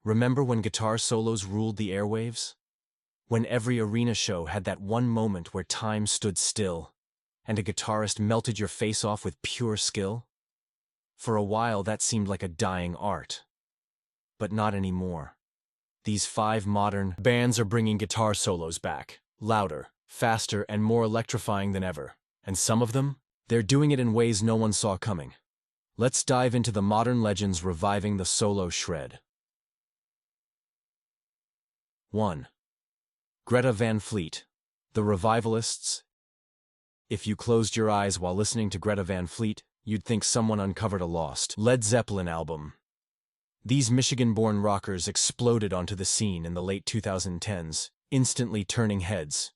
Remember when guitar solos ruled the airwaves? When every arena show had that one moment where time stood still, and a guitarist melted your face off with pure skill? For a while that seemed like a dying art. But not anymore. These 5 modern bands are bringing guitar solos back, louder, faster, and more electrifying than ever. And some of them, they're doing it in ways no one saw coming. Let's dive into the modern legends reviving the solo shred. 1. Greta Van Fleet, the Revivalists. If you closed your eyes while listening to Greta Van Fleet, you'd think someone uncovered a lost Led Zeppelin album. These Michigan-born rockers exploded onto the scene in the late 2010s, instantly turning heads.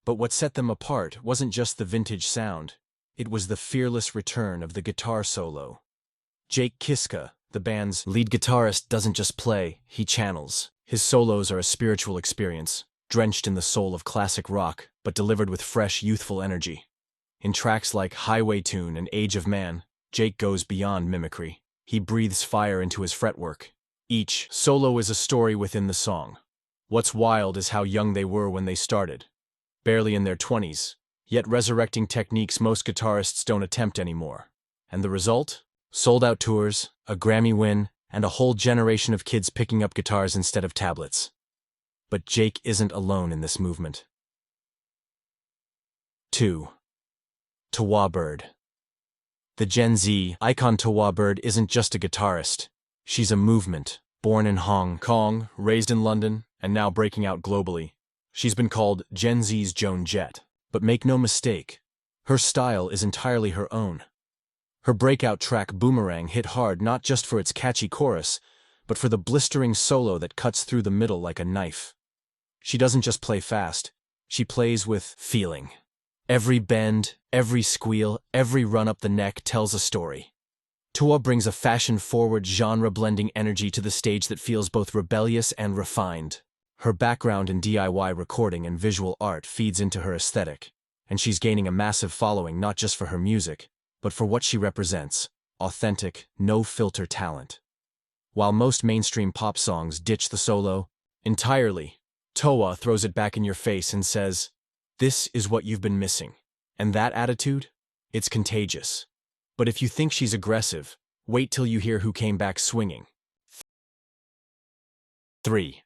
But what set them apart wasn't just the vintage sound, it was the fearless return of the guitar solo. Jake Kiska, the band's lead guitarist, doesn't just play, he channels. His solos are a spiritual experience, drenched in the soul of classic rock, but delivered with fresh, youthful energy. In tracks like Highway Tune and Age of Man, Jake goes beyond mimicry. He breathes fire into his fretwork. Each solo is a story within the song. What's wild is how young they were when they started. Barely in their 20s, yet resurrecting techniques most guitarists don't attempt anymore. And the result? Sold-out tours, a Grammy win, and a whole generation of kids picking up guitars instead of tablets. But Jake isn't alone in this movement. 2. Towa Bird. The Gen Z icon Towa Bird isn't just a guitarist. She's a movement, born in Hong Kong, raised in London, and now breaking out globally. She's been called Gen Z's Joan Jett, but make no mistake, her style is entirely her own. Her breakout track Boomerang hit hard not just for its catchy chorus, but for the blistering solo that cuts through the middle like a knife. She doesn't just play fast, she plays with feeling. Every bend, every squeal, every run up the neck tells a story. Towa brings a fashion-forward, genre-blending energy to the stage that feels both rebellious and refined. Her background in DIY recording and visual art feeds into her aesthetic, and she's gaining a massive following not just for her music, but for what she represents: authentic, no-filter talent. While most mainstream pop songs ditch the solo entirely, Towa throws it back in your face and says, "This is what you've been missing." And that attitude? It's contagious. But if you think she's aggressive, wait till you hear who came back swinging. 3.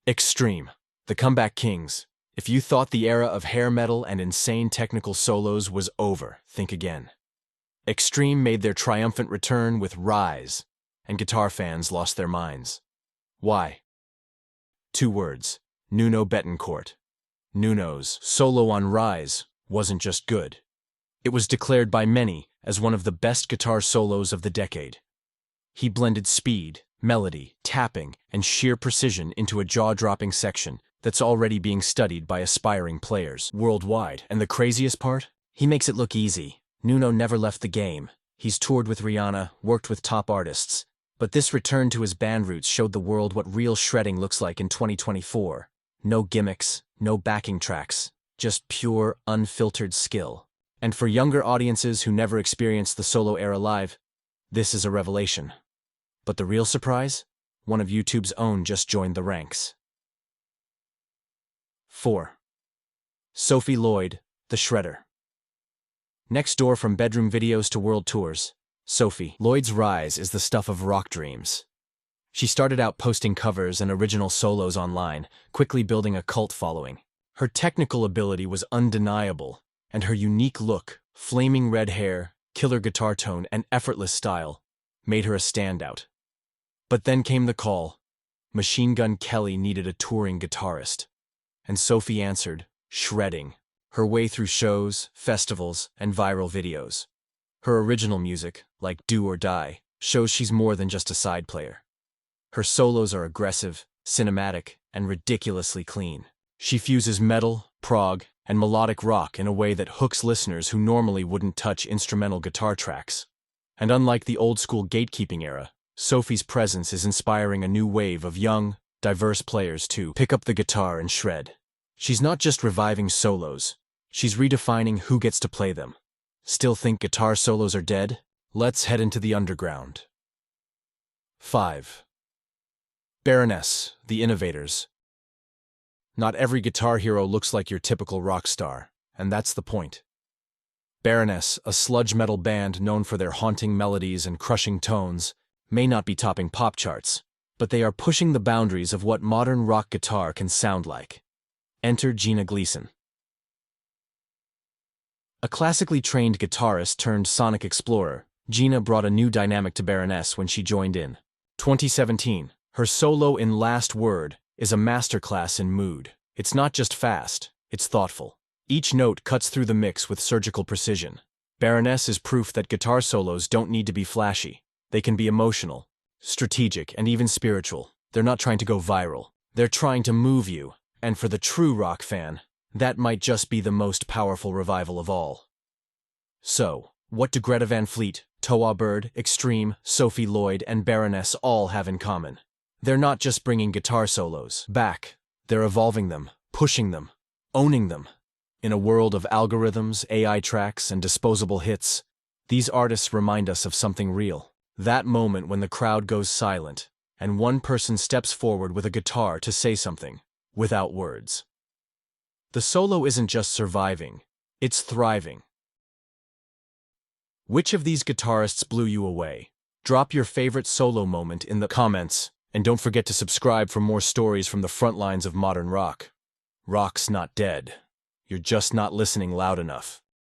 Extreme, the Comeback Kings. If you thought the era of hair metal and insane technical solos was over, think again. Extreme made their triumphant return with Rise, and guitar fans lost their minds. Why? 2 words: Nuno Betancourt. Nuno's solo on Rise wasn't just good. It was declared by many as one of the best guitar solos of the decade. He blended speed, melody, tapping, and sheer precision into a jaw-dropping section that's already being studied by aspiring players worldwide. And the craziest part? He makes it look easy. Nuno never left the game. He's toured with Rihanna, worked with top artists. But this return to his band roots showed the world what real shredding looks like in 2024. No gimmicks, no backing tracks, just pure, unfiltered skill. And for younger audiences who never experienced the solo era live, this is a revelation. But the real surprise? One of YouTube's own just joined the ranks. 4. Sophie Lloyd, the Shredder. Next door from bedroom videos to world tours, Sophie Lloyd's rise is the stuff of rock dreams. She started out posting covers and original solos online, quickly building a cult following. Her technical ability was undeniable, and her unique look, flaming red hair, killer guitar tone, and effortless style made her a standout. But then came the call. Machine Gun Kelly needed a touring guitarist. And Sophie answered, shredding her way through shows, festivals, and viral videos. Her original music, like Do or Die, shows she's more than just a side player. Her solos are aggressive, cinematic, and ridiculously clean. She fuses metal, prog, and melodic rock in a way that hooks listeners who normally wouldn't touch instrumental guitar tracks. And unlike the old-school gatekeeping era, Sophie's presence is inspiring a new wave of young, diverse players to pick up the guitar and shred. She's not just reviving solos, she's redefining who gets to play them. Still think guitar solos are dead? Let's head into the underground. 5. Baroness, the innovators. Not every guitar hero looks like your typical rock star, and that's the point. Baroness, a sludge metal band known for their haunting melodies and crushing tones, may not be topping pop charts, but they are pushing the boundaries of what modern rock guitar can sound like. Enter Gina Gleason. A classically trained guitarist turned sonic explorer, Gina brought a new dynamic to Baroness when she joined in 2017. Her solo in Last Word is a masterclass in mood. It's not just fast, it's thoughtful. Each note cuts through the mix with surgical precision. Baroness is proof that guitar solos don't need to be flashy. They can be emotional, strategic, and even spiritual. They're not trying to go viral. They're trying to move you. And for the true rock fan, that might just be the most powerful revival of all. So, what do Greta Van Fleet, Towa Bird, Extreme, Sophie Lloyd, and Baroness all have in common? They're not just bringing guitar solos back. They're evolving them, pushing them, owning them. In a world of algorithms, AI tracks, and disposable hits, these artists remind us of something real. That moment when the crowd goes silent, and one person steps forward with a guitar to say something, without words. The solo isn't just surviving, it's thriving. Which of these guitarists blew you away? Drop your favorite solo moment in the comments, and don't forget to subscribe for more stories from the front lines of modern rock. Rock's not dead. You're just not listening loud enough.